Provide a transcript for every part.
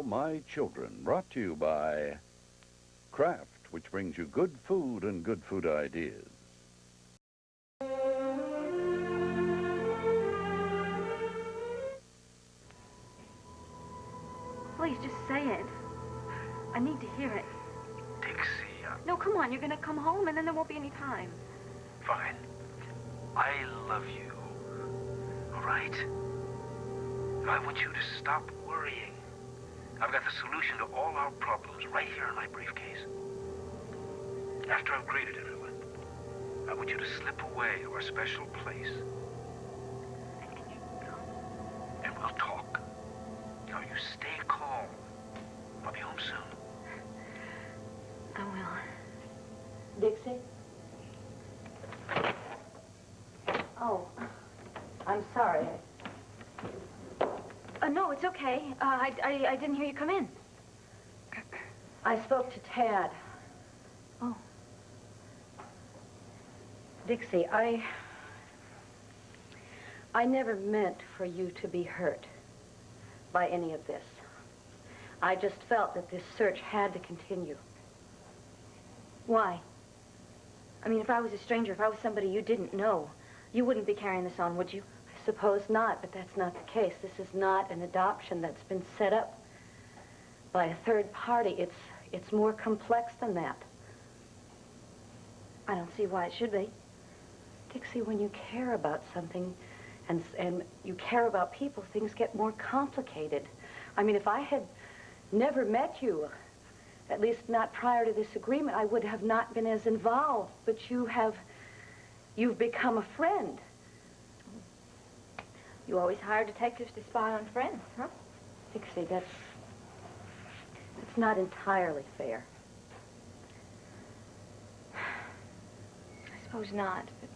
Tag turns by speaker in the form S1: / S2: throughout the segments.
S1: My Children, brought to you by Kraft, which brings you good food and good food ideas.
S2: Please, just say it. I need to hear it.
S3: Dixie,
S2: No, come on. You're going to come home, and then there won't be any time.
S3: fine. I love you. All right? I want you to stop worrying. I've got the solution to all our problems right here in my briefcase. After I've greeted everyone, I want you to slip away to our special place. And we'll talk. Now you stay calm. I'll be home soon.
S2: I will.
S4: Dixie? Oh, I'm sorry.
S2: No, it's okay. I didn't hear you come in.
S4: I spoke to Tad.
S2: Oh.
S4: Dixie, I never meant for you to be hurt by any of this. I just felt that this search had to continue.
S2: Why? I mean, if I was a stranger, if I was somebody you didn't know, you wouldn't be carrying this on, would you?
S4: I suppose not, but that's not the case. This is not an adoption that's been set up by a third party. It's more complex than that.
S2: I don't see why it should be.
S4: Dixie, when you care about something and you care about people, things get more complicated. I mean, if I had never met you, at least not prior to this agreement, I would have not been as involved. But you've become a friend.
S2: You always hire detectives to spy on friends, huh?
S4: Dixie, that's not entirely fair.
S2: I suppose not, but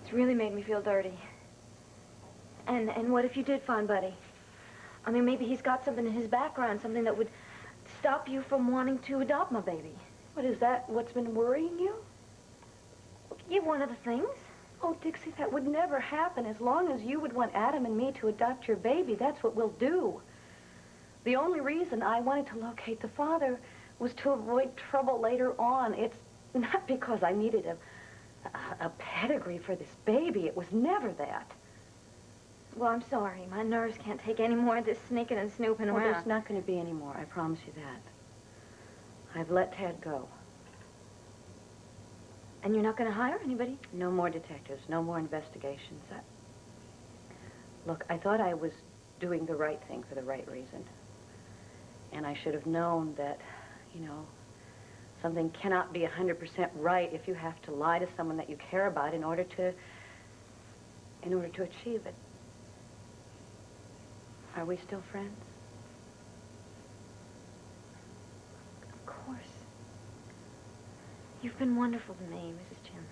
S2: it's really made me feel dirty. And what if you did find Buddy? I mean, maybe he's got something in his background, something that would stop you from wanting to adopt my baby.
S4: What is that? What's been worrying you?
S2: Yeah, one of the things.
S4: Oh, Dixie, that would never happen. As long as you would want Adam and me to adopt your baby, that's what we'll do. The only reason I wanted to locate the father was to avoid trouble later on. It's not because I needed a pedigree for this baby. It was never that.
S2: Well, I'm sorry. My nerves can't take any more of this sneaking and snooping
S4: Well,
S2: around.
S4: there's not going to be any more. I promise you that. I've let Tad go.
S2: And you're not going to hire anybody?
S4: No more detectives, no more investigations. Look, I thought I was doing the right thing for the right reason. And I should have known that, you know, something cannot be 100% right if you have to lie to someone that you care about in order to achieve it. Are we still friends?
S2: Of course. You've been wonderful to me, Mrs. Chandler.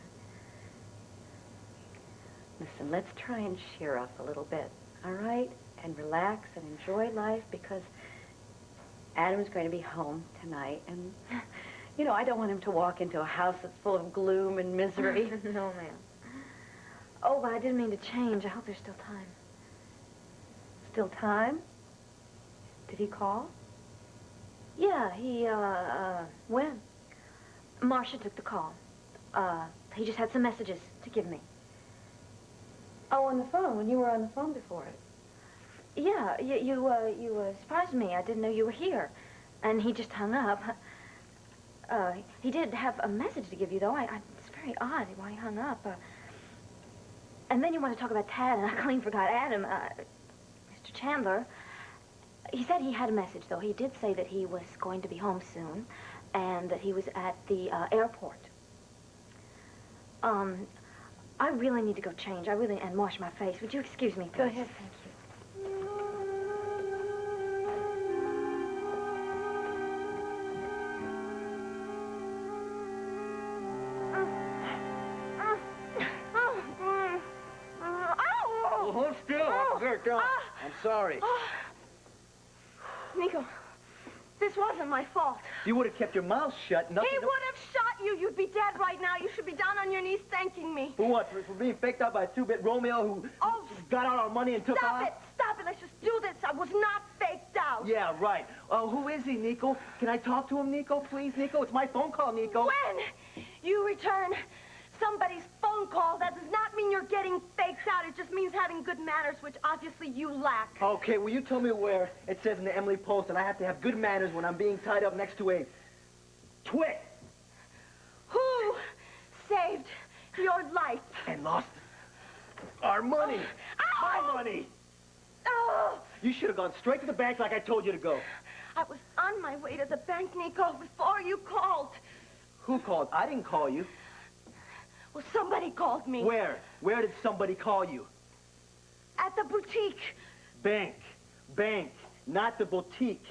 S4: Listen, let's try and cheer up a little bit, all right? And relax and enjoy life, because Adam's going to be home tonight, and, you know, I don't want him to walk into a house that's full of gloom and misery.
S2: No, ma'am. Oh, but I didn't mean to change. I hope there's still time.
S4: Still time? Did he call?
S2: Yeah, when? Marcia took the call. He just had some messages to give me.
S4: Oh, on the phone, when you were on the phone before it.
S2: Yeah, you surprised me. I didn't know you were here. And he just hung up. He did have a message to give you, though. It's very odd why he hung up. And then you want to talk about Tad, and I clean forgot Adam. Mr. Chandler, he said he had a message, though. He did say that he was going to be home soon, and that he was at the airport. I really need to go change. And wash my face. Would you excuse me, please?
S4: Go ahead.
S2: Thank you.
S5: Well, hold still, officer. Don't. I'm sorry.
S6: Nico, this wasn't my fault.
S5: You would have kept your mouth shut. Nothing.
S6: He would have shot you. You'd be dead right now. You should be down on your knees thanking me.
S5: For what? For being faked out by a two-bit Romeo who got all our money and took off?
S6: Stop it. Stop it. Let's just do this. I was not faked out. house.
S5: Yeah, right. Who is he, Nico? Can I talk to him, Nico, please? Nico, it's my phone call, Nico.
S6: When you return somebody's phone call, that does not mean you're getting faked out. It just means having good manners, which obviously you lack.
S5: Okay, will you tell me where it says in the Emily Post that I have to have good manners when I'm being tied up next to a twit
S6: Who saved your life?
S5: and lost our money?
S6: Ow!
S5: My money!
S6: Oh,
S5: You should have gone straight to the bank like I told you to go.
S6: I was on my way to the bank, Nico, before you called.
S5: Who called? I didn't call you.
S6: Well, somebody called me.
S5: Where? Where did somebody call you?
S6: At the boutique.
S5: Bank. Bank. Not the boutique.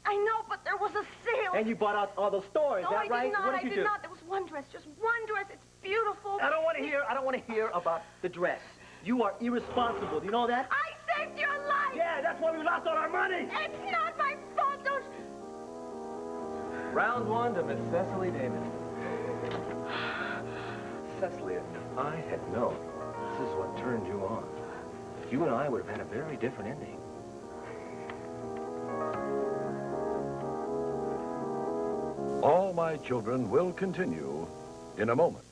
S6: I know, but there was a sale.
S5: And you bought out all those stores,
S6: No,
S5: is
S6: I
S5: that right?
S6: did not.
S5: What
S6: I
S5: did you
S6: did
S5: do?
S6: not. There was one dress, just one dress. It's beautiful.
S5: I don't want to hear about the dress. You are irresponsible. Do you know that?
S6: I saved your life.
S5: Yeah, that's why we lost all our money.
S6: It's not my fault. Don't.
S3: Round one to Miss Cecily Davis. Cecily, if I had known this is what turned you on, you and I would have had a very different ending.
S1: All My Children will continue in a moment.